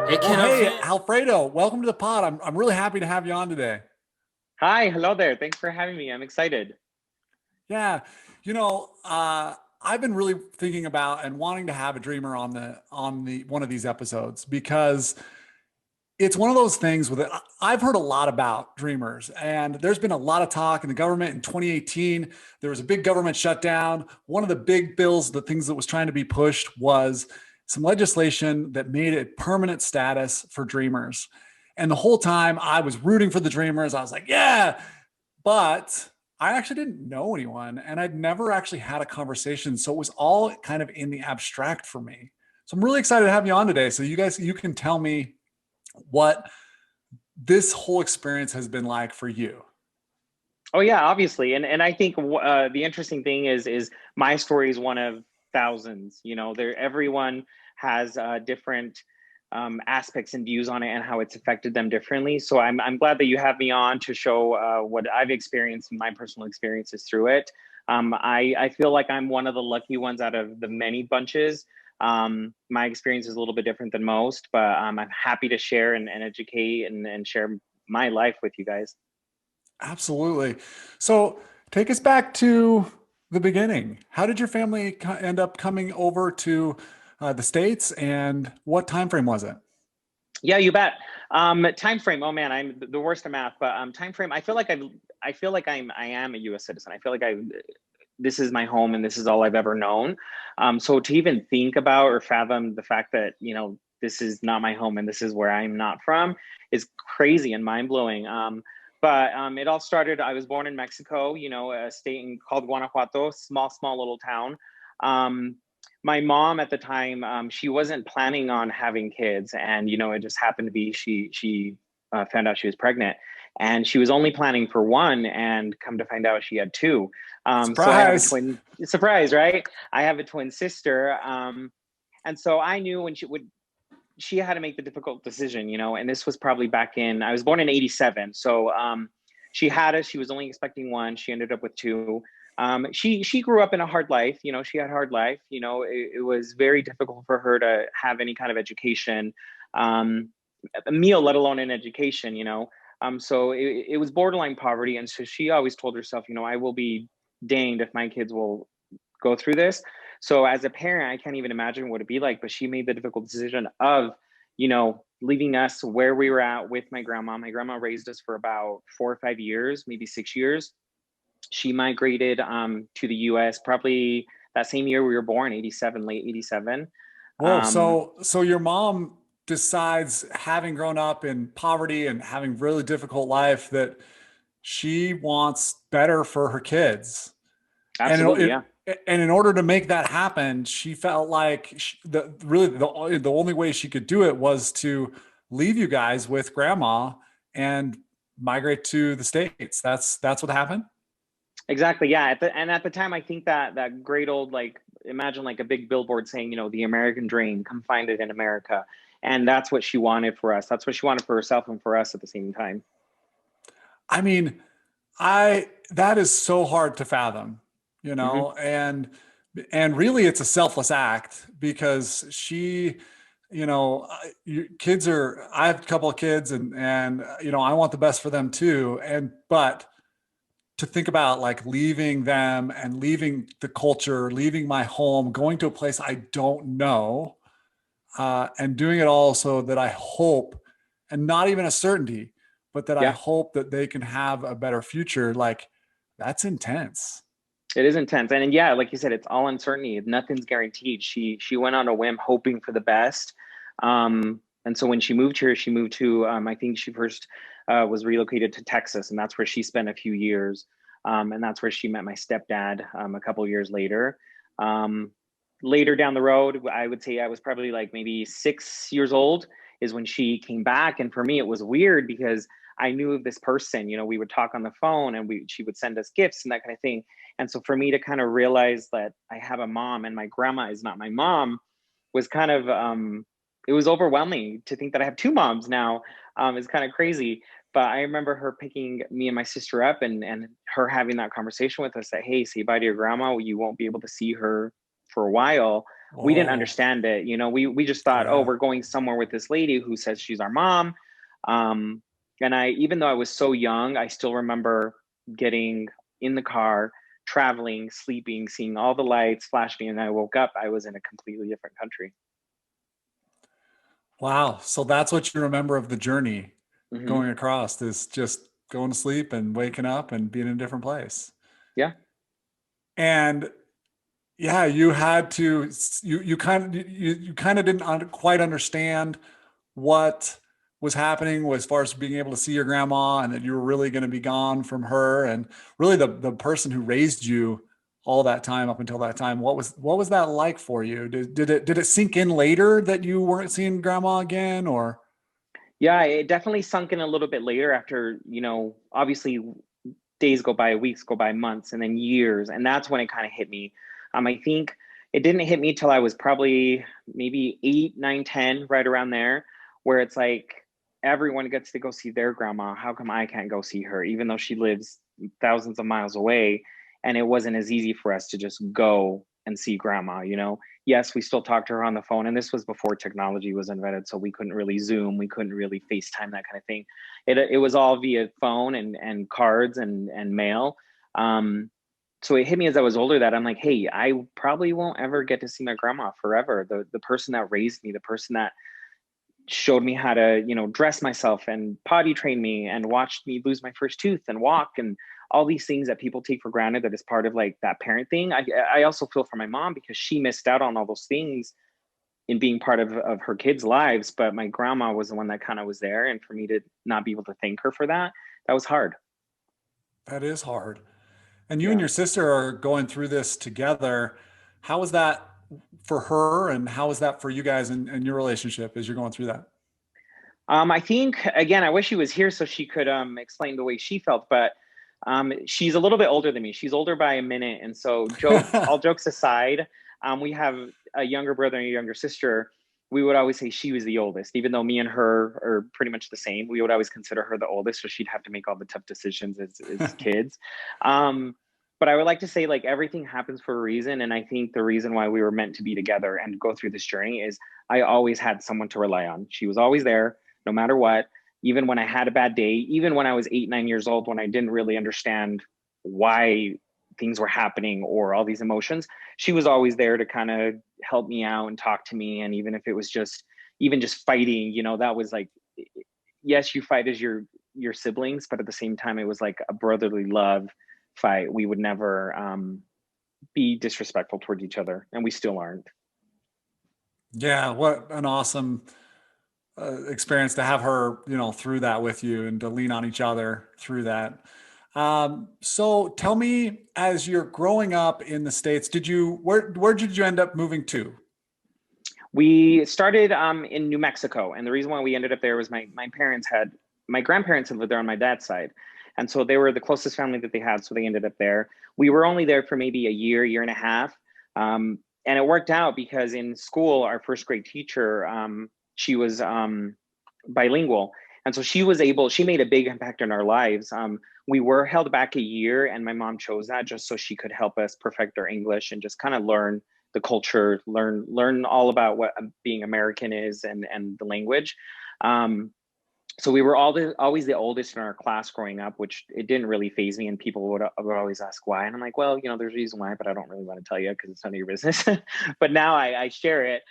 It Well, can hey, event. Alfredo, welcome to the pod. I'm really happy to have you on today. Hi, hello there. Thanks for having me. I'm excited. Yeah, you know, I've been really thinking about and wanting to have a dreamer on the one of these episodes because it's one of those things with it. I've heard a lot about dreamers, and there's been a lot of talk in the government in 2018. There was a big government shutdown. One of the big bills, the things that was trying to be pushed was some legislation that made it permanent status for dreamers. And the whole time I was rooting for the dreamers. I was like, yeah, but I actually didn't know anyone and I'd never actually had a conversation. So it was all kind of in the abstract for me. So I'm really excited to have you on today. So you can tell me what this whole experience has been like for you. Oh yeah, obviously. And I think the interesting thing is my story is one of thousands. You know, there everyone has different aspects and views on it and how it's affected them differently. So I'm glad that you have me on to show what I've experienced and my personal experiences through it. I feel like I'm one of the lucky ones out of the many bunches. My experience is a little bit different than most, but I'm happy to share and educate and share my life with you guys. Absolutely. So take us back to the beginning. How did your family end up coming over to the States and what time frame was it? Yeah, you bet. Time frame. Oh man, I'm the worst at math, but time frame. I feel like I am a U.S. citizen. I feel like this is my home and this is all I've ever known. So to even think about or fathom the fact that this is not my home and this is where I'm not from is crazy and mind blowing. But it all started. I was born in Mexico. A state called Guanajuato, small little town. Um, my mom at the time, she wasn't planning on having kids, and it just happened to be she found out she was pregnant, and she was only planning for one, and come to find out she had two. So I have a Surprise. twin. Surprise, right? I have a twin sister, and so I knew when she had to make the difficult decision, and this was probably back in, I was born in 87. So she had us, she was only expecting one. She ended up with two. She grew up in a hard life. She had a hard life. It was very difficult for her to have any kind of education, um, a meal, let alone an education, so it was borderline poverty. And so she always told herself, I will be danged if my kids will go through this. So as a parent, I can't even imagine what it'd be like. But she made the difficult decision of, leaving us where we were at with my grandma. My grandma raised us for about 4 or 5 years, maybe 6 years. She migrated to the US probably that same year we were born, 87, late 87. Whoa. Um, So your mom decides, having grown up in poverty and having really difficult life, that she wants better for her kids. And Absolutely, yeah. and in order to make that happen, she felt like the only way she could do it was to leave you guys with grandma and migrate to the States. That's what happened. Exactly. Yeah. At the time, I think that great old, like, imagine like a big billboard saying, the American dream, come find it in America. And that's what she wanted for us. That's what she wanted for herself and for us at the same time. I mean, I that is so hard to fathom, Hmm. and really it's a selfless act because kids are, I have a couple of kids, and I want the best for them too. But to think about like leaving them and leaving the culture, leaving my home, going to a place I don't know, and doing it all so that I hope, and not even a certainty, but that I Yeah. hope that they can have a better future. Like, that's intense. It is intense. And yeah, like you said, it's all uncertainty. Nothing's guaranteed. She went on a whim hoping for the best. And so when she moved here, she moved to I think she first was relocated to Texas, and that's where she spent a few years. And that's where she met my stepdad a couple of years later. Um, Later down the road, I would say I was probably like maybe 6 years old is when she came back. And for me, it was weird because I knew of this person. We would talk on the phone, and she would send us gifts and that kind of thing. And so for me to kind of realize that I have a mom and my grandma is not my mom was kind of it was overwhelming to think that I have two moms now. It's kind of crazy. But I remember her picking me and my sister up, and her having that conversation with us that, hey, say bye to your grandma. You won't be able to see her for a while. We didn't Whoa. understand it. We just thought, oh, Yeah. we're going somewhere with this lady who says she's our mom. Um, and even though I was so young, I still remember getting in the car, traveling, sleeping, seeing all the lights flashing, and I woke up, I was in a completely different country. Wow. So that's what you remember of the journey Hmm. going across, is just going to sleep and waking up and being in a different place. Yeah. And yeah, you had to, you kind of didn't quite understand what was happening as far as being able to see your grandma, and that you were really going to be gone from her, and really the person who raised you all that time up until that time. What was that like for you? Did it sink in later that you weren't seeing grandma again, or? Yeah, it definitely sunk in a little bit later after, obviously days go by, weeks go by, months, and then years. And that's when it kind of hit me. I think it didn't hit me till I was probably maybe 8, 9, 10, right around there, where it's like everyone gets to go see their grandma. How come I can't go see her, even though she lives thousands of miles away? And it wasn't as easy for us to just go and see grandma. Yes, we still talk to her on the phone. And this was before technology was invented. So we couldn't really Zoom, we couldn't really FaceTime, that kind of thing. It was all via phone and cards and mail. So it hit me as I was older that I'm like, hey, I probably won't ever get to see my grandma forever. The person that raised me, the person that showed me how to, dress myself and potty train me and watched me lose my first tooth and walk and all these things that people take for granted, that is part of like that parent thing. I also feel for my mom because she missed out on all those things in being part of her kids' lives. But my grandma was the one that kind of was there. And for me to not be able to thank her for that, that was hard. That is hard. And you and Yeah. your sister are going through this together. How was that for her, and how was that for you guys in your relationship as you're going through that? I think again, I wish she was here so she could explain the way she felt, but she's a little bit older than me. She's older by a minute, and so all jokes aside, we have a younger brother and a younger sister. We would always say she was the oldest, even though me and her are pretty much the same. We would always consider her the oldest, so she'd have to make all the tough decisions as kids. Um, but I would like to say, like, everything happens for a reason, and I think the reason why we were meant to be together and go through this journey is I always had someone to rely on. She was always there no matter what. Even when I had a bad day, even when I was 8, 9 years old, when I didn't really understand why things were happening or all these emotions, she was always there to kind of help me out and talk to me. And even if it was even just fighting, that was like, yes, you fight as your siblings, but at the same time, it was like a brotherly love fight. We would never be disrespectful towards each other, and we still aren't. Yeah, what an awesome experience to have her, through that with you, and to lean on each other through that. So tell me, as you're growing up in the States, where did you end up moving to? We started in New Mexico, and the reason why we ended up there was my grandparents had lived there on my dad's side, and so they were the closest family that they had, so they ended up there. We were only there for maybe a year, year and a half, and it worked out because in school, our first grade teacher, she was bilingual, and so she made a big impact in our lives. We were held back a year, and my mom chose that just so she could help us perfect our English and just kind of learn the culture, learn all about what being American is and the language. So we were always the oldest in our class growing up, which it didn't really phase me. And people would always ask why, and I'm like, well, there's a reason why, but I don't really want to tell you because it's none of your business. But now I share it.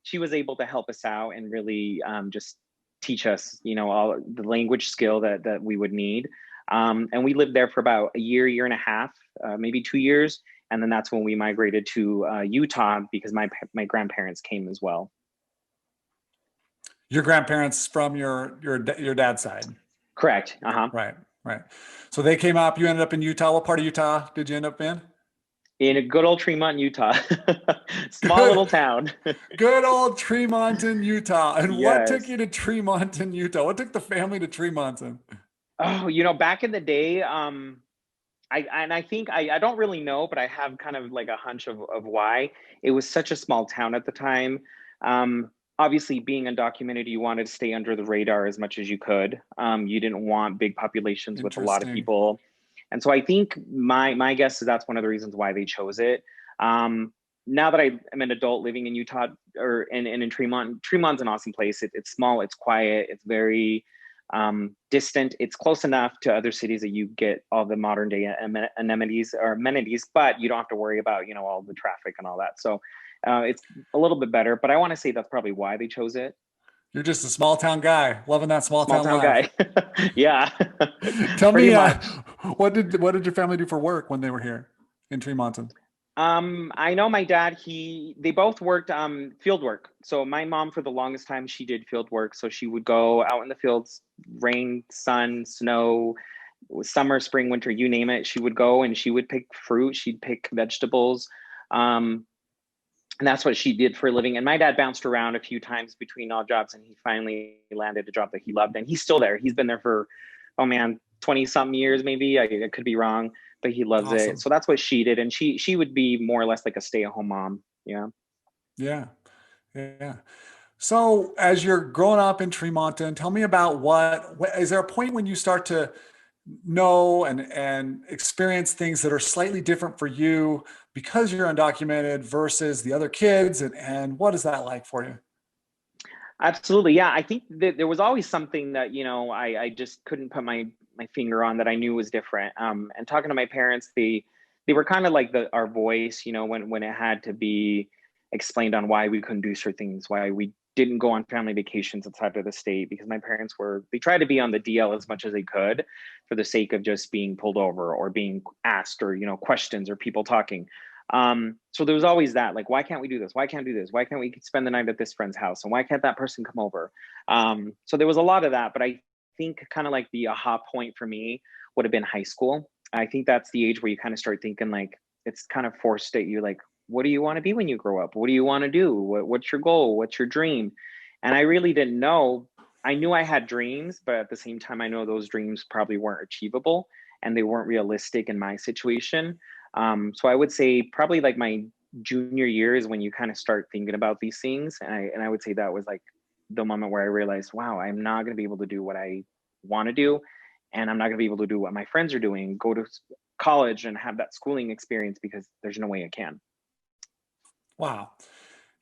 She was able to help us out and really just teach us, all the language skill that we would need. And we lived there for about a year, year and a half, maybe 2 years, and then that's when we migrated to Utah because my grandparents came as well. Your grandparents from your dad's side. Correct. Uh-huh. Right, right. So they came up. You ended up in Utah. What part of Utah did you end up in? In a good old Tremont, Utah. Small Good, little town. good old Tremonton, Utah. And what took Yes. you to Tremonton, Utah? What took the family to Tremonton? Oh, back in the day, I think I don't really know, but I have kind of like a hunch of why. It was such a small town at the time. Obviously, being undocumented, you wanted to stay under the radar as much as you could. You didn't want big populations with a lot of Interesting. people, and so I think my guess is that's one of the reasons why they chose it. Um, now that I am an adult living in Utah or in Tremont, Tremont's an awesome place. It's small, it's quiet, it's very distant. It's close enough to other cities that you get all the modern day amenities, but you don't have to worry about, all the traffic and all that. So it's a little bit better, but I want to say that's probably why they chose it. You're just a small town guy, loving that small Small town town life. guy. Yeah. Tell Pretty me, much. what did your family do for work when they were here in Tremont? I know my dad, they both worked field work. So my mom, for the longest time, she did field work. So she would go out in the fields, rain, sun, snow, summer, spring, winter, you name it. She would go and she would pick fruit, she'd pick vegetables. And that's what she did for a living. And my dad bounced around a few times between all jobs, and he finally landed a job that he loved. And he's still there. He's been there for, oh man, 20 something years, maybe. I could be wrong, but he loves Awesome. it. So that's what she did. And she would be more or less like a stay-at-home mom. Yeah. Yeah. Yeah. So as you're growing up in Tremonton, tell me about is there a point when you start to know and experience things that are slightly different for you because you're undocumented versus the other kids, and what is that like for you? Absolutely. Yeah. I think that there was always something that, I just couldn't put my finger on that I knew was different. And talking to my parents, they were kind of like our voice, when it had to be explained on why we couldn't do certain things, why we didn't go on family vacations outside of the state, because my parents they tried to be on the DL as much as they could for the sake of just being pulled over or being asked or, questions or people talking. So there was always that, like, why can't we do this? Why can't we do this? Why can't we spend the night at this friend's house? And why can't that person come over? So there was a lot of that, but I think kind of like the aha point for me would have been high school. I think that's the age where you kind of start thinking, like, it's kind of forced at you, like, what do you want to be when you grow up? What do you want to do? What's your goal? What's your dream? And I really didn't know. I knew I had dreams, but at the same time, I know those dreams probably weren't achievable and they weren't realistic in my situation. So I would say probably like my junior year is when you kind of start thinking about these things. And I would say that was like the moment where I realized, wow, I'm not going to be able to do what I want to do. And I'm not going to be able to do what my friends are doing, go to college and have that schooling experience, because there's no way I can. Wow.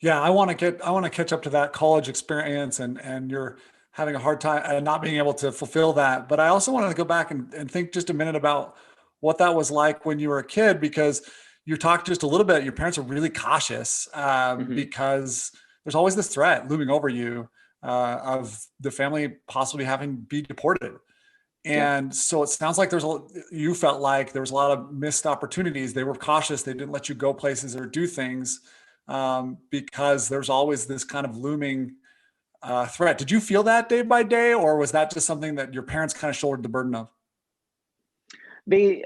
Yeah, I want to catch up to that college experience, and you're having a hard time and not being able to fulfill that. But I also wanted to go back and think just a minute about what that was like when you were a kid, because you talked just a little bit. Your parents were really cautious Mm-hmm. because there's always this threat looming over you of the family possibly having to be deported. Yep. And so it sounds like you felt like there was a lot of missed opportunities. They were cautious. They didn't let you go places or do things because there's always this kind of looming threat. Did you feel that day by day, or was that just something that your parents kind of shouldered the burden of? They,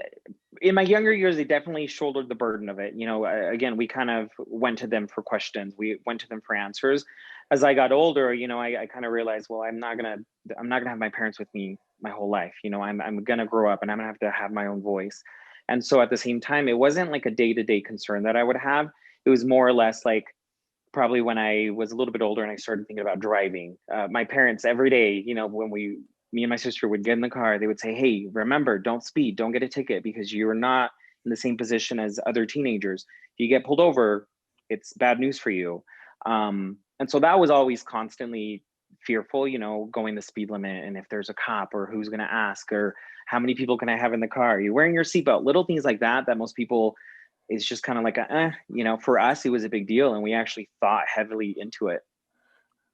in my younger years, they definitely shouldered the burden of it. Again, we kind of went to them for questions. We went to them for answers. As I got older, I kind of realized, well, I'm not gonna have my parents with me my whole life. I'm gonna grow up and I'm gonna have my own voice. And so at the same time, it wasn't like a day-to-day concern that I would have. It was more or less like probably when I was a little bit older and I started thinking about driving. My parents every day, when me and my sister would get in the car, they would say, hey, remember, don't speed, don't get a ticket, because you're not in the same position as other teenagers. If you get pulled over, it's bad news for you. And so that was always constantly fearful, going the speed limit, and if there's a cop, or who's going to ask, or how many people can I have in the car? Are you wearing your seatbelt? Little things like that most people, is just kind of like for us, it was a big deal, and we actually thought heavily into it.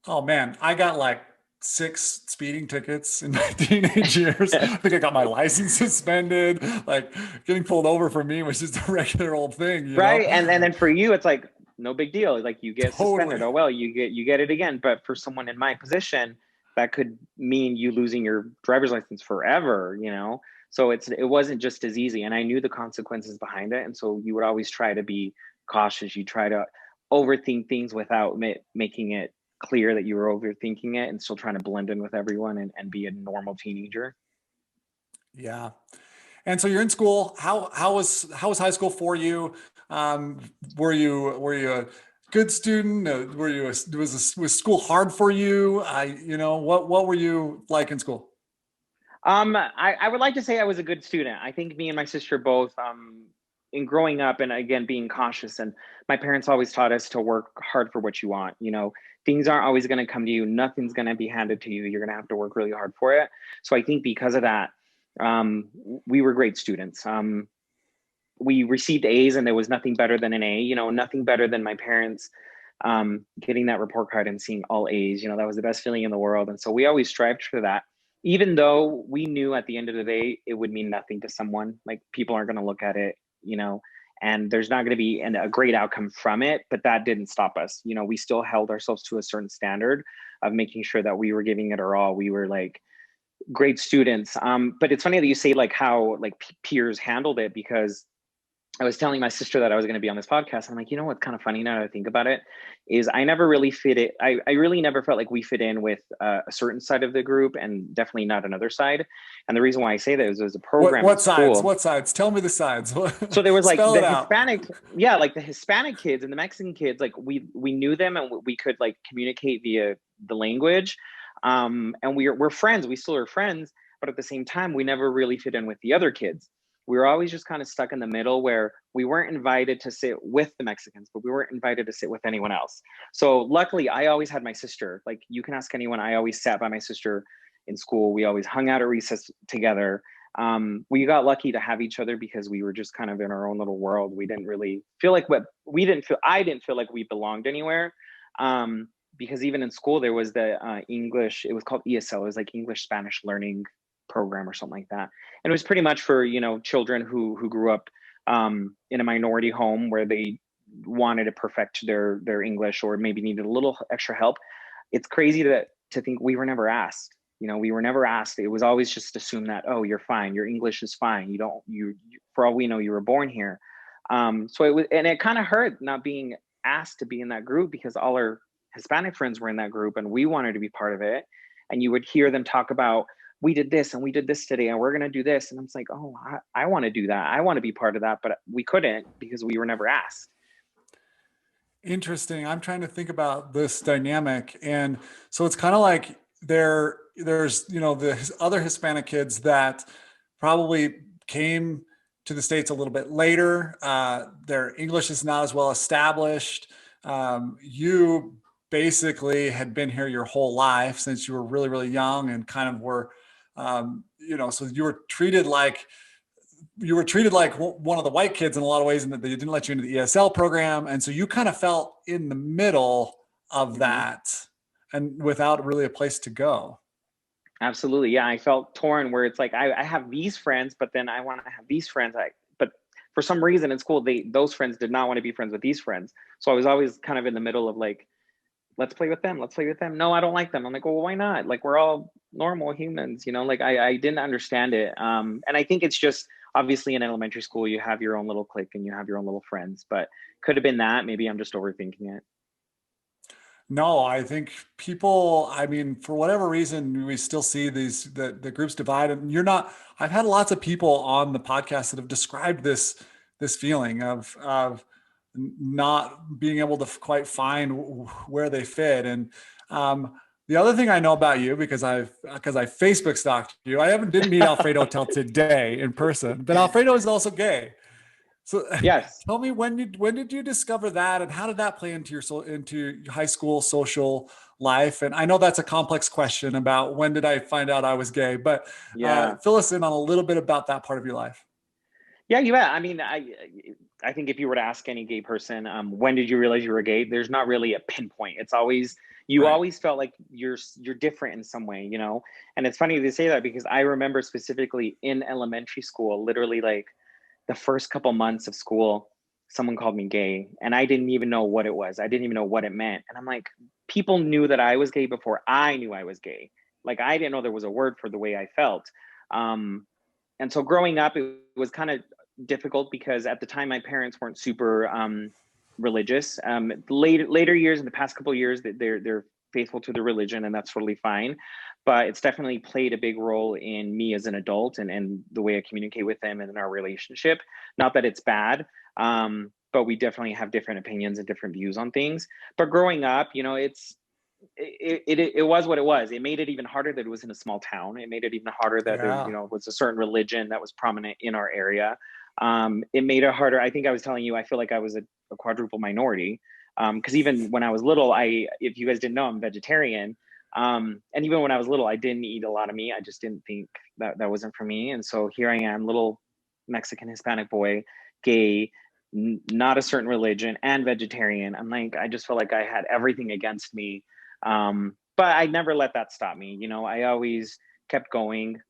Oh man, I got like 6 speeding tickets in my teenage years. I think I got my license suspended. Like, getting pulled over for me was just a regular old thing, Right. And then for you, it's like no big deal. Like, you get suspended. Totally. Oh well, you get it again. But for someone in my position, that could mean you losing your driver's license forever. So it wasn't just as easy. And I knew the consequences behind it. And so you would always try to be cautious. You try to overthink things without making it clear that you were overthinking it, and still trying to blend in with everyone and be a normal teenager. Yeah. And so you're in school. How was high school for you? Um, were you a good student? Was school hard for you? What were you like in school? I would like to say I was a good student. I think me and my sister both in growing up, and again, being cautious, and my parents always taught us to work hard for what you want. Things aren't always going to come to you. Nothing's going to be handed to you. You're going to have to work really hard for it. So I think because of that, we were great students. We received A's, and there was nothing better than an A, nothing better than my parents getting that report card and seeing all A's. That was the best feeling in the world. And so we always strived for that, even though we knew at the end of the day, it would mean nothing to someone. Like, people aren't going to look at it, and there's not going to be a great outcome from it. But that didn't stop us. We still held ourselves to a certain standard of making sure that we were giving it our all. We were like great students. But it's funny that you say like how like peers handled it, because I was telling my sister that I was going to be on this podcast. I'm like, what's kind of funny now that I think about it is I never really fit it. I really never felt like we fit in with a certain side of the group, and definitely not another side. And the reason why I say that is there's a program What at sides? school. What sides? Tell me the sides. So there was like Spell the it out. Hispanic, yeah, like the Hispanic kids and the Mexican kids, like we knew them, and we could like communicate via the language. And we're friends. We still are friends, but at the same time, we never really fit in with the other kids. We were always just kind of stuck in the middle, where we weren't invited to sit with the Mexicans, but we weren't invited to sit with anyone else. So luckily, I always had my sister. Like, you can ask anyone, I always sat by my sister in school. We always hung out at recess together. We got lucky to have each other because we were just kind of in our own little world. We didn't really feel like I didn't feel like we belonged anywhere. Because even in school, there was the English, it was called ESL. It was like English Spanish learning program or something like that. And it was pretty much for, children who grew up in a minority home where they wanted to perfect their English, or maybe needed a little extra help. It's crazy to think we were never asked. We were never asked. It was always just assumed that, oh, you're fine. Your English is fine. You for all we know, you were born here. So it was, and it kind of hurt not being asked to be in that group, because all our Hispanic friends were in that group and we wanted to be part of it. And you would hear them talk about, we did this and we did this today and we're going to do this. And I'm like, oh, I want to do that. I want to be part of that. But we couldn't because we were never asked. Interesting. I'm trying to think about this dynamic. And so it's kind of like there's, the other Hispanic kids that probably came to the States a little bit later. Their English is not as well established. You basically had been here your whole life since you were really, really young, and kind of were, so you were treated like one of the white kids in a lot of ways, and that they didn't let you into the ESL program. And so you kind of felt in the middle of that, and without really a place to go. Absolutely. Yeah. I felt torn, where it's like, I have these friends, but then I want to have these friends. But for some reason in school, those friends did not want to be friends with these friends. So I was always kind of in the middle of like, let's play with them. Let's play with them. No, I don't like them. I'm like, well, why not? Like, we're all normal humans, like I didn't understand it. And I think it's just, obviously in elementary school, you have your own little clique and you have your own little friends, but could have been that. Maybe I'm just overthinking it. No, I think people, for whatever reason, we still see the groups divide, and I've had lots of people on the podcast that have described this feeling of not being able to quite find where they fit. And the other thing I know about you, because I Facebook stalked you, didn't meet Alfredo till today in person, but Alfredo is also gay. So Yes. tell me, when did you discover that, and how did that play into into high school social life? And I know that's a complex question about when did I find out I was gay, but Yeah. fill us in on a little bit about that part of your life. Yeah, you bet. I think if you were to ask any gay person, when did you realize you were gay? There's not really a pinpoint. It's always, you Right. always felt like you're different in some way, And it's funny to say that, because I remember specifically in elementary school, literally like the first couple months of school, someone called me gay, and I didn't even know what it was. I didn't even know what it meant. And I'm like, people knew that I was gay before I knew I was gay. Like, I didn't know there was a word for the way I felt. And so growing up, it was kind of difficult, because at the time my parents weren't super religious. Later years, in the past couple of years, they're faithful to their religion, and that's totally fine. But it's definitely played a big role in me as an adult, and the way I communicate with them and in our relationship. Not that it's bad, but we definitely have different opinions and different views on things. But growing up, it was what it was. It made it even harder that it was in a small town. It made it even harder that there, Yeah. was a certain religion that was prominent in our area. It made it harder. I think I was telling you, I feel like I was a quadruple minority. Because even when I was little, if you guys didn't know, I'm vegetarian. And even when I was little, I didn't eat a lot of meat. I just didn't think that wasn't for me. And so here I am, little Mexican Hispanic boy, gay, not a certain religion, and vegetarian. I'm like, I just felt like I had everything against me. But I never let that stop me. I always kept going.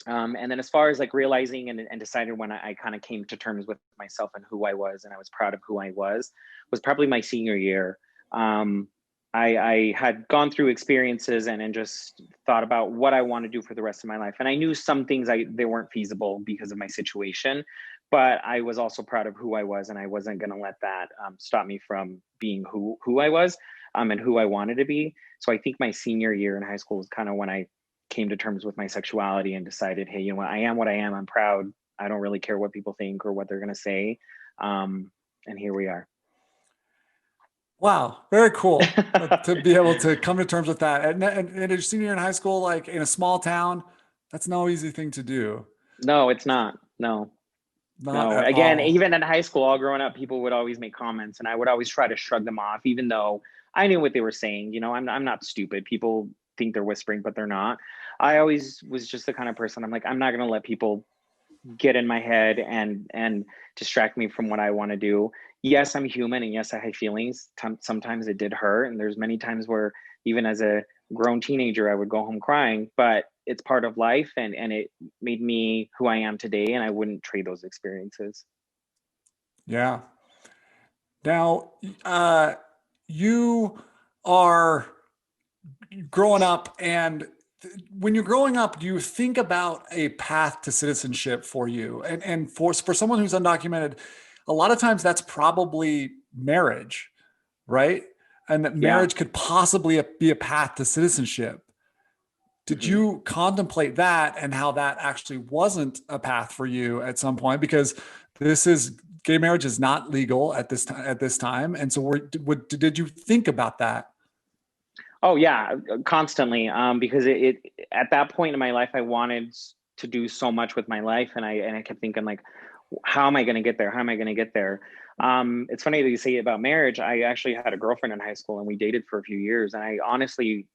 And then as far as like realizing and decided when I kind of came to terms with myself and who I was, and I was proud of who I was probably my senior year. I had gone through experiences and just thought about what I want to do for the rest of my life. And I knew some things they weren't feasible because of my situation, but I was also proud of who I was, and I wasn't going to let that stop me from being who I was, and who I wanted to be. So I think my senior year in high school was kind of when I came to terms with my sexuality and decided, hey, you know what, I am what I am. I'm proud. I don't really care what people think or what they're going to say. And here we are. Wow, very cool to be able to come to terms with that. And a senior in high school, like in a small town, that's no easy thing to do. No, it's not. No, Not no. at Again, all. even in high school, all growing up, people would always make comments, and I would always try to shrug them off, even though I knew what they were saying. I'm not stupid. People think they're whispering, but they're not. I always was just the kind of person, I'm like, I'm not going to let people get in my head and distract me from what I want to do. Yes, I'm human, and yes, I have feelings. Sometimes it did hurt, and there's many times where even as a grown teenager, I would go home crying. But it's part of life, and it made me who I am today, and I wouldn't trade those experiences. Yeah. Now, you are growing up, and when you're growing up, do you think about a path to citizenship for you? And for someone who's undocumented, a lot of times that's probably marriage, right? And that Yeah. marriage could possibly be a path to citizenship. Did Hmm. you contemplate that and how that actually wasn't a path for you at some point? Because this is gay marriage is not legal at this time, and so did you think about that? Oh yeah, constantly. Because it at that point in my life, I wanted to do so much with my life, and I kept thinking like, how am I going to get there? How am I going to get there? It's funny that you say about marriage. I actually had a girlfriend in high school, and we dated for a few years. And I honestly,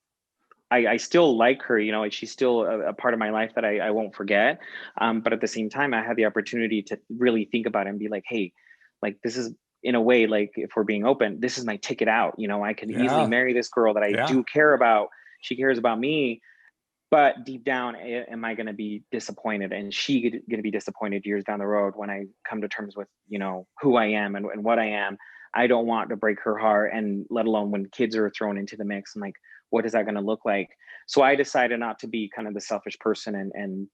I still like her. She's still a part of my life that I won't forget. But at the same time, I had the opportunity to really think about it and be like, hey, like this is in a way, like if we're being open, this is my ticket out. I could easily Yeah, marry this girl that I yeah, do care about. She cares about me, but deep down, am I going to be disappointed, and she going to be disappointed years down the road when I come to terms with who I am and what I am. I don't want to break her heart, and let alone when kids are thrown into the mix. I'm like, what is that going to look like? So I decided not to be kind of the selfish person and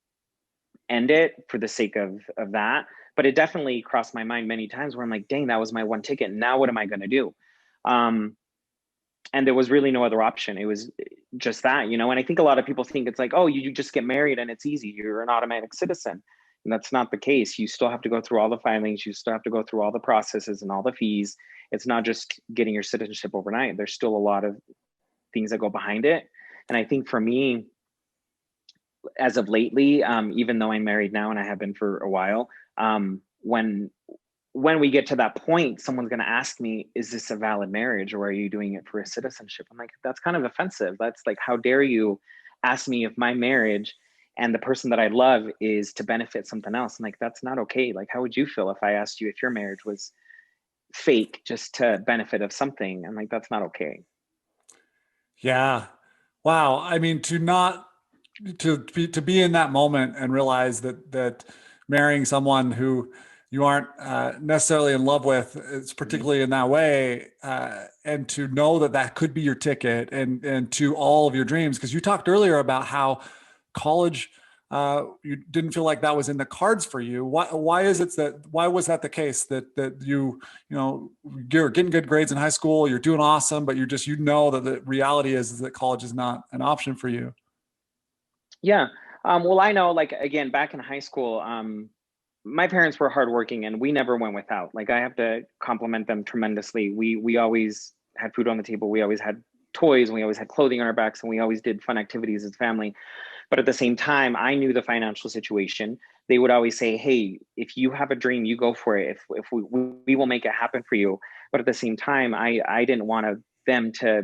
end it for the sake of that. But it definitely crossed my mind many times where I'm like, dang, that was my one ticket. Now what am I going to do? um and there was really no other option. It was just that. And I think a lot of people think it's like, oh, you just get married and it's easy, you're an automatic citizen. And that's not the case. You still have to go through all the filings, you still have to go through all the processes and all the fees. It's not just getting your citizenship overnight. There's still a lot of things that go behind it. And I think for me, as of lately, even though I'm married now and I have been for a while, when we get to that point, someone's going to ask me, is this a valid marriage, or are you doing it for a citizenship? I'm like, that's kind of offensive. That's like, how dare you ask me if my marriage and the person that I love is to benefit something else? I'm like, that's not okay. Like, how would you feel if I asked you if your marriage was fake just to benefit of something? I'm like, that's not okay. yeah. Wow. I mean, to be in that moment and realize that marrying someone who you aren't necessarily in love with, it's Mhm. particularly in that way, and to know that that could be your ticket and to all of your dreams. Because you talked earlier about how college, you didn't feel like that was in the cards for you. Why was that the case, that you're getting good grades in high school, you're doing awesome, but you know that the reality is that college is not an option for you? Yeah. Well, I know, like, again, back in high school, my parents were hardworking and we never went without. Like, I have to compliment them tremendously. We always had food on the table. We always had toys, and we always had clothing on our backs, and we always did fun activities as a family. But at the same time, I knew the financial situation. they would always say, hey, if you have a dream, you go for it. If we will make it happen for you. But at the same time, I didn't want them to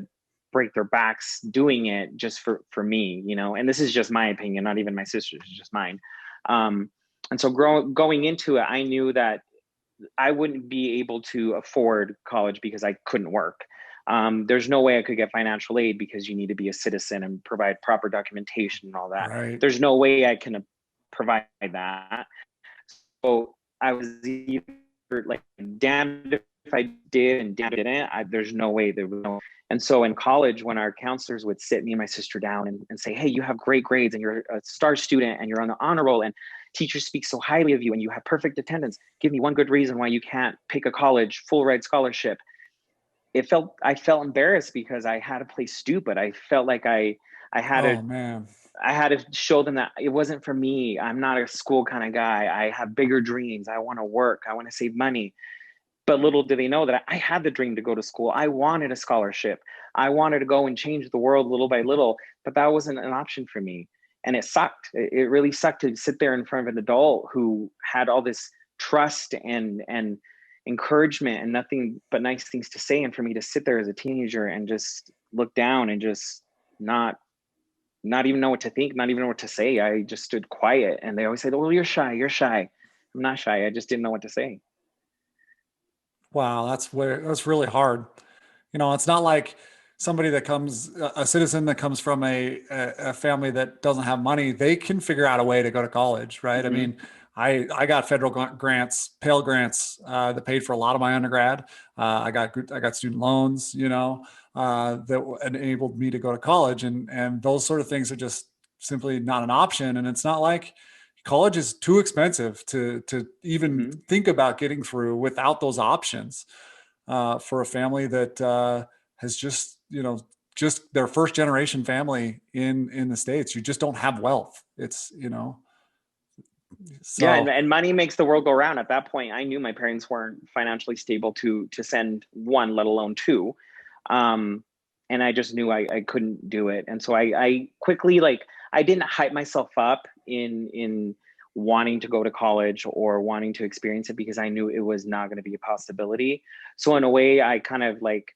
break their backs doing it just for me, you know. And this is just my opinion, not even my sister's, it's just mine. And so going into it, I knew that I wouldn't be able to afford college because I couldn't work. There's no way I could get financial aid because you need to be a citizen and provide proper documentation and all that. Right. There's no way I can provide that. So I was either like damned if I did and damned if I didn't. There's no way there was no. And so in college, when our counselors would sit me and my sister down and say, hey, you have great grades and you're a star student and you're on the honor roll and teachers speak so highly of you and you have perfect attendance, give me one good reason why you can't pick a college full ride scholarship. I felt embarrassed because I had to play stupid. I felt like I had to Oh man. I had to show them that it wasn't for me. I'm not a school kind of guy. I have bigger dreams. I want to work. I want to save money. But little did they know that I had the dream to go to school. I wanted a scholarship. I wanted to go and change the world little by little, but that wasn't an option for me. And it sucked. It really sucked to sit there in front of an adult who had all this trust and encouragement and nothing but nice things to say. And for me to sit there as a teenager and just look down and just not even know what to think, not even know what to say. I just stood quiet. And they always say, well, you're shy. You're shy. I'm not shy. I just didn't know what to say. Wow, that's really hard. You know, it's not like somebody that comes, a citizen that comes from a family that doesn't have money, they can figure out a way to go to college, right? I Mm-hmm. mean, I got federal grants, Pell grants, that paid for a lot of my undergrad. I got student loans, you know, that enabled me to go to college, and those sort of things are just simply not an option. And it's not like college is too expensive to even Mm-hmm. think about getting through without those options, for a family that has just, you know, just their first generation family in the States. You just don't have wealth. It's, you know, Yeah, so and money makes the world go round. At that point, I knew my parents weren't financially stable to send one, let alone two. Um, and I just knew I couldn't do it. And so I quickly, like, I didn't hype myself up in wanting to go to college or wanting to experience it because I knew it was not going to be a possibility. So in a way, I kind of like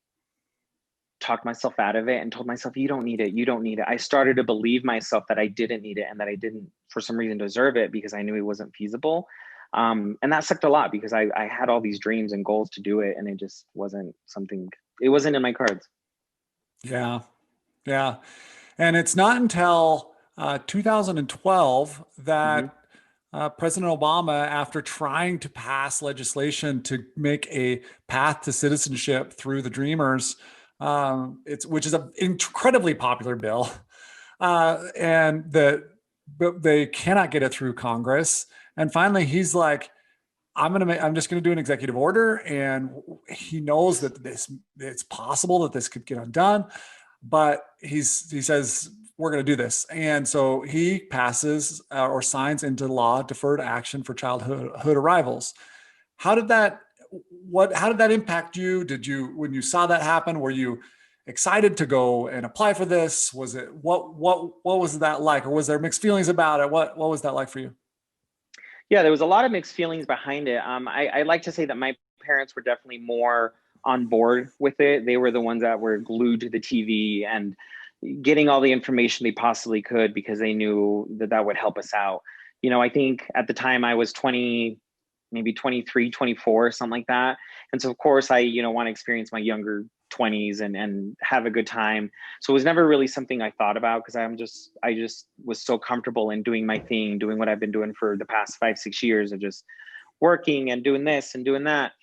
talked myself out of it and told myself, you don't need it. You don't need it. I started to believe myself that I didn't need it and that I didn't, for some reason, deserve it because I knew it wasn't feasible. And that sucked a lot because I had all these dreams and goals to do it. And it just wasn't something, it wasn't in my cards. yeah, yeah. And it's not until 2012 Mm-hmm. that President Obama, after trying to pass legislation to make a path to citizenship through the Dreamers, which is an incredibly popular bill, and that but they cannot get it through Congress. And finally, he's like, I'm just gonna do an executive order, and he knows that it's possible that this could get undone, but he says we're going to do this, and so he passes or signs into law deferred action for childhood arrivals. How did that how did that impact you? Did you, when you saw that happen, were you excited to go and apply for this? Was it what was that like, or was there mixed feelings about it? What was that like for you? Yeah, there was a lot of mixed feelings behind it. I like to say that my parents were definitely more on board with it. They were the ones that were glued to the TV and getting all the information they possibly could because they knew that that would help us out. You know, I think at the time I was 20, maybe 23, 24, something like that. And so of course I, want to experience my younger 20s and have a good time. So it was never really something I thought about because I just was so comfortable in doing my thing, doing what I've been doing for the past 5, 6 years of just working and doing this and doing that.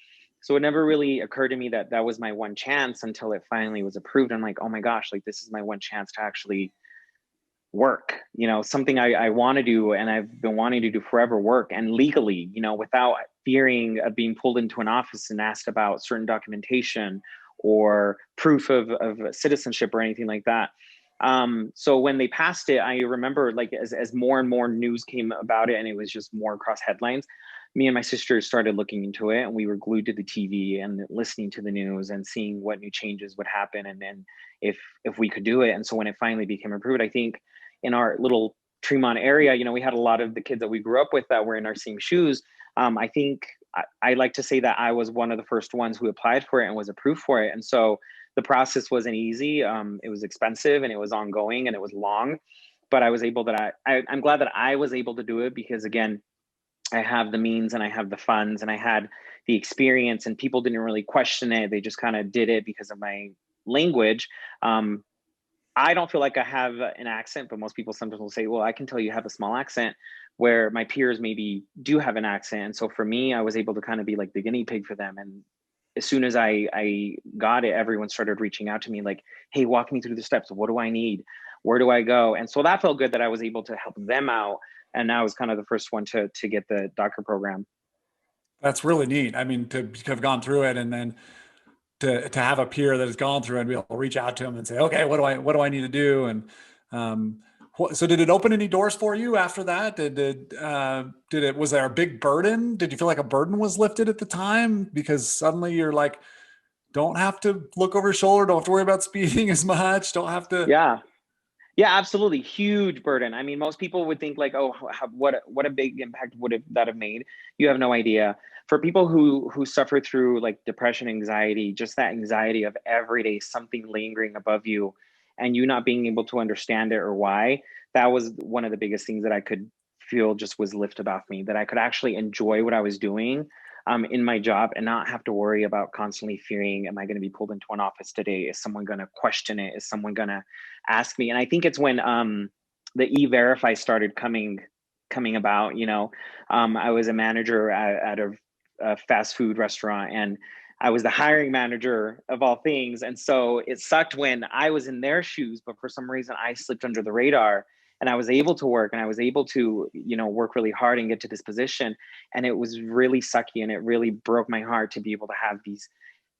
So it never really occurred to me that that was my one chance until it finally was approved. I'm like, oh my gosh, like this is my one chance to actually work, something I want to do and I've been wanting to do forever, work and legally, without fearing of being pulled into an office and asked about certain documentation or proof of citizenship or anything like that. So when they passed it, I remember like as more and more news came about it and it was just more across headlines, me and my sister started looking into it and we were glued to the TV and listening to the news and seeing what new changes would happen and then if we could do it. And so when it finally became approved, I think in our little Tremont area, we had a lot of the kids that we grew up with that were in our same shoes. I think I like to say that I was one of the first ones who applied for it and was approved for it. And so the process wasn't easy. It was expensive and it was ongoing and it was long, but I was able I'm glad that I was able to do it because, again, I have the means and I have the funds and I had the experience, and people didn't really question it. They just kind of did it because of my language. I don't feel like I have an accent, but most people sometimes will say, well, I can tell you have a small accent, where my peers maybe do have an accent. And so for me, I was able to kind of be like the guinea pig for them. And as soon as I got it, everyone started reaching out to me like, hey, walk me through the steps. What do I need? Where do I go? And so that felt good that I was able to help them out. And I was kind of the first one to get the DACA program. That's really neat. I mean, to have gone through it and then to have a peer that has gone through and be able to reach out to them and say, okay, what do I need to do? And so did it open any doors for you after that? Was there a big burden? Did you feel like a burden was lifted at the time? Because suddenly you're like, don't have to look over your shoulder. Don't have to worry about speeding as much. Don't have to. Yeah. Yeah, absolutely. Huge burden. I mean, most people would think like, oh, what a big impact would that have made? You have no idea. For people who suffer through like depression, anxiety, just that anxiety of every day something lingering above you and you not being able to understand it or why, that was one of the biggest things that I could feel just was lifted off me, that I could actually enjoy what I was doing in my job and not have to worry about constantly fearing, am I going to be pulled into an office today? Is someone going to question it? Is someone going to ask me? And I think it's when the E-Verify started coming about. I was a manager at a fast food restaurant, and I was the hiring manager of all things. And so it sucked when I was in their shoes, but for some reason I slipped under the radar and I was able to work and I was able to, work really hard and get to this position. And it was really sucky and it really broke my heart to be able to have these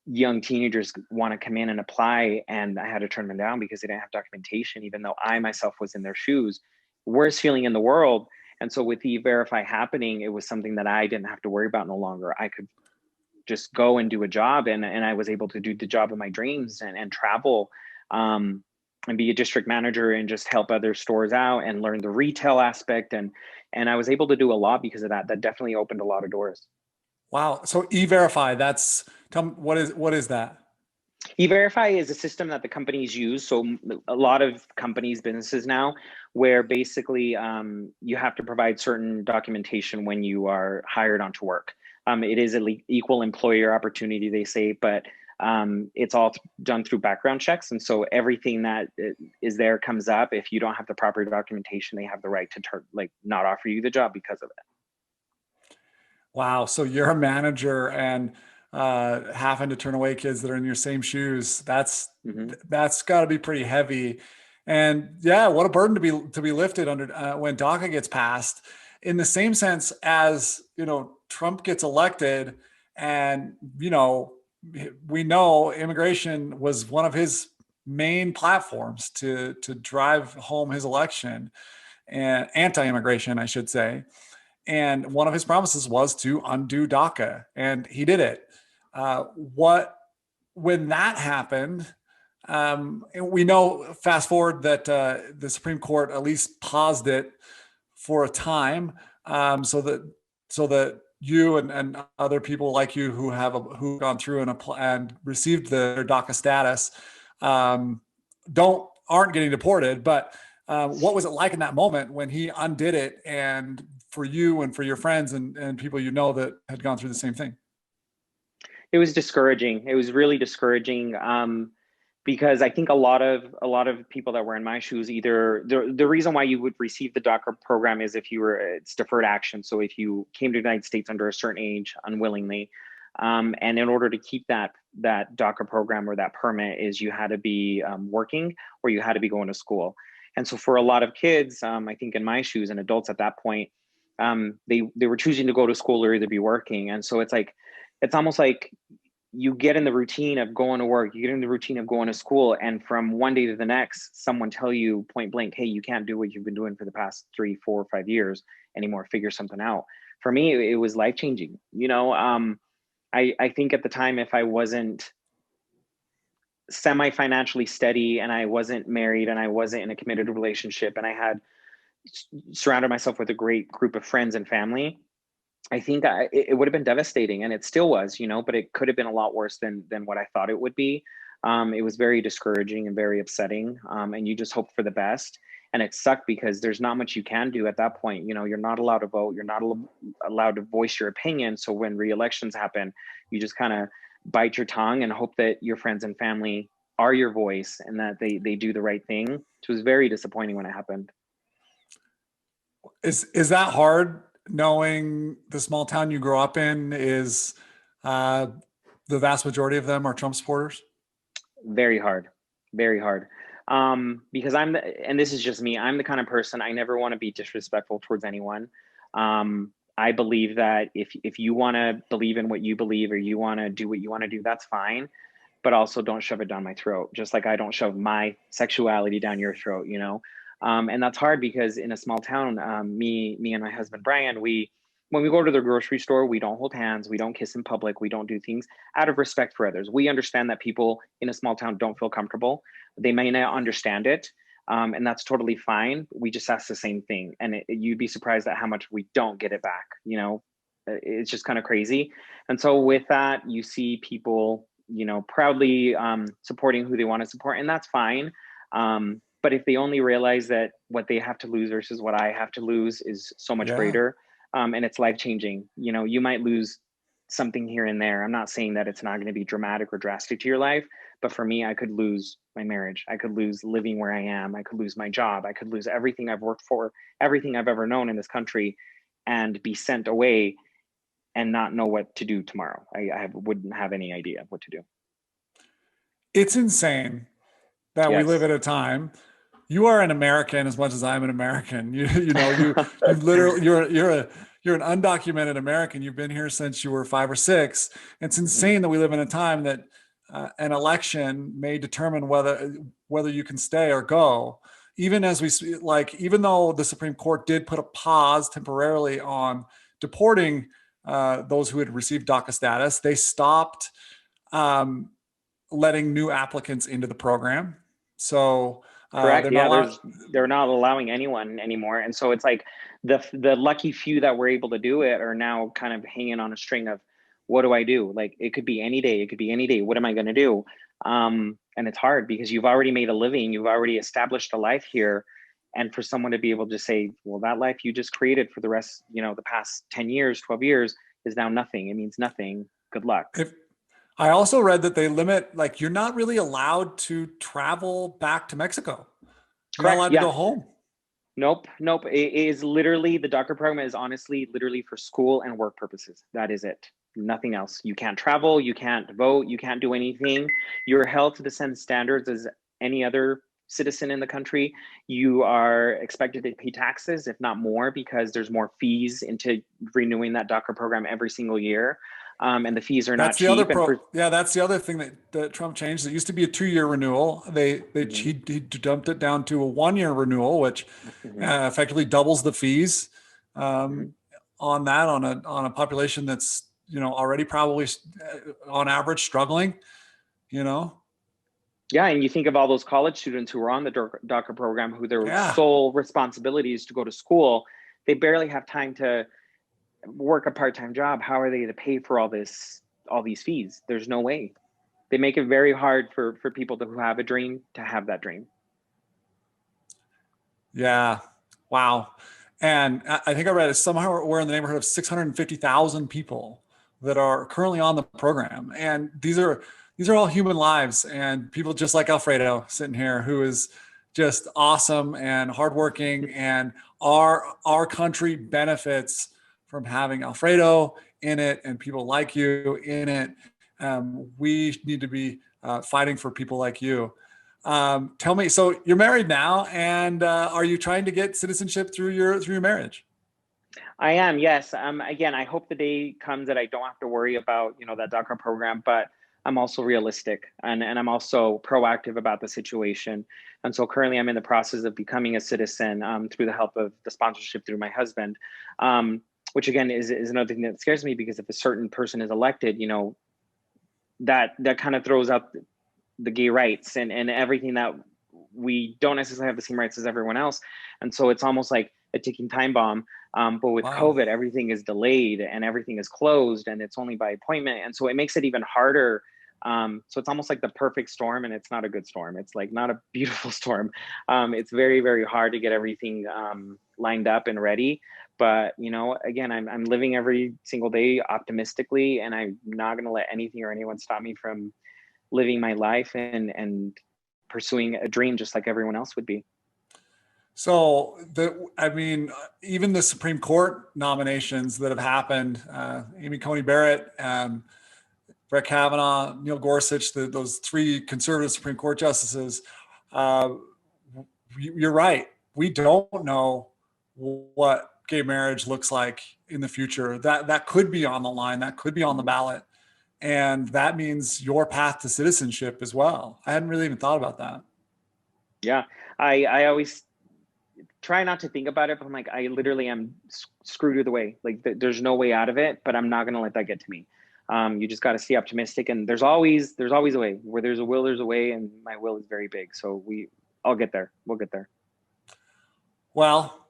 young teenagers want to come in and apply. And I had to turn them down because they didn't have documentation, even though I myself was in their shoes. Worst feeling in the world. And so with the Verify happening, it was something that I didn't have to worry about no longer. I could just go and do a job, and I was able to do the job of my dreams and travel and be a district manager and just help other stores out and learn the retail aspect. And I was able to do a lot because of that. That definitely opened a lot of doors. Wow. So E-Verify, tell me, what is that? E-Verify is a system that the companies use. So a lot of companies, businesses now, where basically you have to provide certain documentation when you are hired onto work. It is an equal employer opportunity, they say, but it's all done through background checks. And so everything that is there comes up. If you don't have the proper documentation, they have the right to not offer you the job because of it. Wow. So you're a manager and having to turn away kids that are in your same shoes. That's got to be pretty heavy. And yeah, what a burden to be lifted under when DACA gets passed. In the same sense as, Trump gets elected, and, we know immigration was one of his main platforms to drive home his election, and anti-immigration, I should say. And one of his promises was to undo DACA, and he did it. When that happened, we know, fast forward, that the Supreme Court at least paused it for a time, so that you and other people like you who gone through and received their DACA status aren't getting deported. But what was it like in that moment when he undid it, and for you and for your friends and people that had gone through the same thing? It was discouraging. It was really discouraging. Because I think a lot of people that were in my shoes, either the reason why you would receive the DACA program is if it's deferred action. So if you came to the United States under a certain age unwillingly, and in order to keep that DACA program or that permit, is you had to be working or you had to be going to school. And so for a lot of kids, I think in my shoes and adults at that point, they were choosing to go to school or either be working. And so it's almost like you get in the routine of going to work, you get in the routine of going to school, and from one day to the next, someone tell you point blank, hey, you can't do what you've been doing for the past 3, 4, 5 years anymore, figure something out. For me, it was life-changing. I think at the time, if I wasn't semi-financially steady and I wasn't married and I wasn't in a committed relationship and I had surrounded myself with a great group of friends and family, I think it would have been devastating, and it still was, but it could have been a lot worse than what I thought it would be. It was very discouraging and very upsetting, and you just hope for the best. And it sucked because there's not much you can do at that point. You're not allowed to vote. You're not allowed to voice your opinion. So when re-elections happen, you just kind of bite your tongue and hope that your friends and family are your voice and that they do the right thing. It was very disappointing when it happened. Is that hard, knowing the small town you grew up in is the vast majority of them are Trump supporters? Very hard, very hard. Because and this is just me, I'm the kind of person, I never want to be disrespectful towards anyone. I believe that if you want to believe in what you believe, or you want to do what you want to do, that's fine. But also don't shove it down my throat, just like I don't shove my sexuality down your throat, and that's hard because in a small town, me and my husband, Brian, when we go to the grocery store, we don't hold hands, we don't kiss in public, we don't do things out of respect for others. We understand that people in a small town don't feel comfortable. They may not understand it, and that's totally fine. We just ask the same thing, and you'd be surprised at how much we don't get it back. It's just kind of crazy. And so with that, you see people, proudly supporting who they want to support, and that's fine. But if they only realize that what they have to lose versus what I have to lose is so much greater, and it's life-changing, you might lose something here and there. I'm not saying that it's not going to be dramatic or drastic to your life, but for me, I could lose my marriage. I could lose living where I am. I could lose my job. I could lose everything I've worked for, everything I've ever known in this country, and be sent away and not know what to do tomorrow. I wouldn't have any idea what to do. It's insane that we live at a time. You are an American as much as I'm an American. You literally, you're an undocumented American. You've been here since you were 5 or 6. It's insane that we live in a time that an election may determine whether you can stay or go. Even though the Supreme Court did put a pause temporarily on deporting those who had received DACA status, they stopped letting new applicants into the program. So correct. They're not allowing anyone anymore. And so it's like the lucky few that were able to do it are now kind of hanging on a string of, what do I do? Like, it could be any day. It could be any day. What am I going to do? And it's hard because you've already made a living. You've already established a life here. And for someone to be able to say, well, that life you just created for the rest, the past 10 years, 12 years is now nothing. It means nothing. Good luck. I also read that they limit, you're not really allowed to travel back to Mexico. You're not allowed to go home. Nope. It is literally, the DACA program is honestly literally for school and work purposes. That is it. Nothing else. You can't travel. You can't vote. You can't do anything. You're held to the same standards as any other citizen in the country. You are expected to pay taxes, if not more, because there's more fees into renewing that DACA program every single year. And the fees are not cheap. That's the other thing that Trump changed. It used to be a 2-year renewal. He dumped it down to a 1-year renewal, which effectively doubles the fees on a population that's already probably on average struggling. Yeah, and you think of all those college students who are on the DACA program, who their sole responsibility is to go to school. They barely have time to work a part-time job. How are they to pay for all these fees? There's no way. They make it very hard for people who have a dream to have that dream. Yeah. Wow. And I think I read it somehow we're in the neighborhood of 650,000 people that are currently on the program. And these are all human lives, and people just like Alfredo sitting here, who is just awesome and hardworking, and our country benefits from having Alfredo in it and people like you in it. We need to be fighting for people like you. Tell me, so you're married now, and are you trying to get citizenship through your marriage? I am, yes. Again, I hope the day comes that I don't have to worry about that DACA program, but I'm also realistic, and I'm also proactive about the situation. And so currently I'm in the process of becoming a citizen through the help of the sponsorship through my husband, which again is another thing that scares me, because if a certain person is elected, that kind of throws out the gay rights and everything that we don't necessarily have the same rights as everyone else. And so it's almost like a ticking time bomb. But with Wow. COVID, everything is delayed and everything is closed and it's only by appointment. And so it makes it even harder. So it's almost like the perfect storm, and it's not a good storm. It's like not a beautiful storm. It's very, very hard to get everything lined up and ready. But, you know, again, I'm living every single day optimistically, and I'm not going to let anything or anyone stop me from living my life and pursuing a dream just like everyone else would be. So even the Supreme Court nominations that have happened, Amy Coney Barrett, Brett Kavanaugh, Neil Gorsuch, those three conservative Supreme Court justices, you're right. We don't know what gay marriage looks like in the future. That could be on the line. That could be on the ballot. And that means your path to citizenship as well. I hadn't really even thought about that. Yeah, I always try not to think about it, but I'm like, I literally am screwed either way. Like there's no way out of it, but I'm not going to let that get to me. You just got to stay optimistic, and there's always a way. Where there's a will, there's a way, and my will is very big. So I'll get there. We'll get there. Well,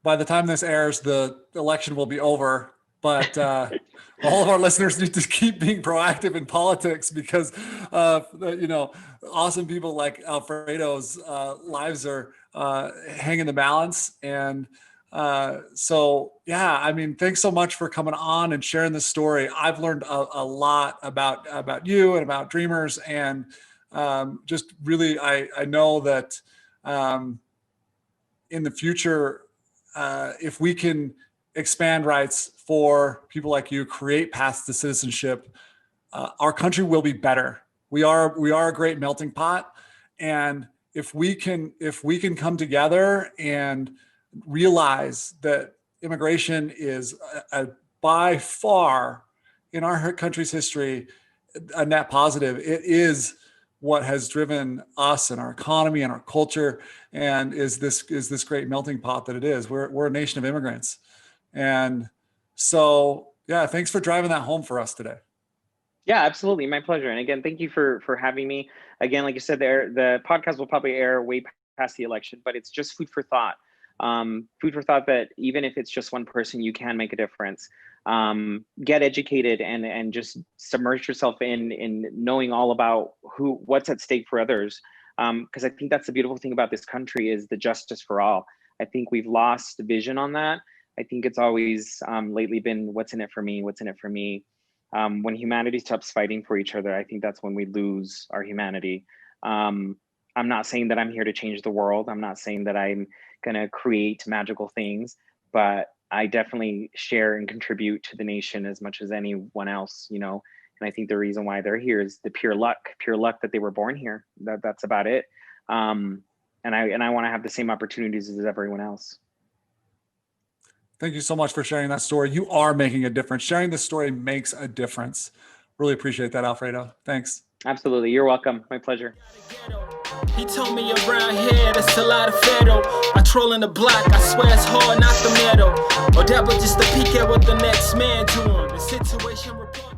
by the time this airs, the election will be over. But all of our listeners need to keep being proactive in politics, because awesome people like Alfredo's lives are hang in the balance. And so, yeah, I mean, thanks so much for coming on and sharing this story. I've learned a lot about you and about Dreamers, and just really, I know that in the future, if we can expand rights for people like you, create paths to citizenship, our country will be better. We are a great melting pot, and if we can come together and realize that immigration is by far in our country's history a net positive. It is what has driven us and our economy and our culture, and is this great melting pot that it is. We're a nation of immigrants. And so, yeah, thanks for driving that home for us today. Yeah, absolutely. My pleasure. And again, thank you for having me. Again, like you said, the podcast will probably air way past the election, but it's just food for thought. Food for thought that even if it's just one person, you can make a difference. Get educated and just submerge yourself in knowing all about what's at stake for others. Because I think that's the beautiful thing about this country is the justice for all. I think we've lost vision on that. I think it's always lately been what's in it for me, what's in it for me. When humanity stops fighting for each other, I think that's when we lose our humanity. I'm not saying that I'm here to change the world. I'm not saying that I'm going to create magical things, but I definitely share and contribute to the nation as much as anyone else, you know. And I think the reason why they're here is the pure luck that they were born here. That's about it. And I want to have the same opportunities as everyone else. Thank you so much for sharing that story. You are making a difference. Sharing this story makes a difference. Really appreciate that, Alfredo. Thanks. Absolutely. You're welcome. My pleasure. He told me around here that's a lot of fiddle. I troll in the block, I swear it's hard, not the middle. Or that was just a peek at what the next man doing. The situation report.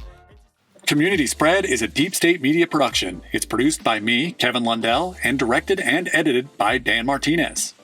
Community Spread is a Deep State Media production. It's produced by me, Kevin Lundell, and directed and edited by Dan Martinez.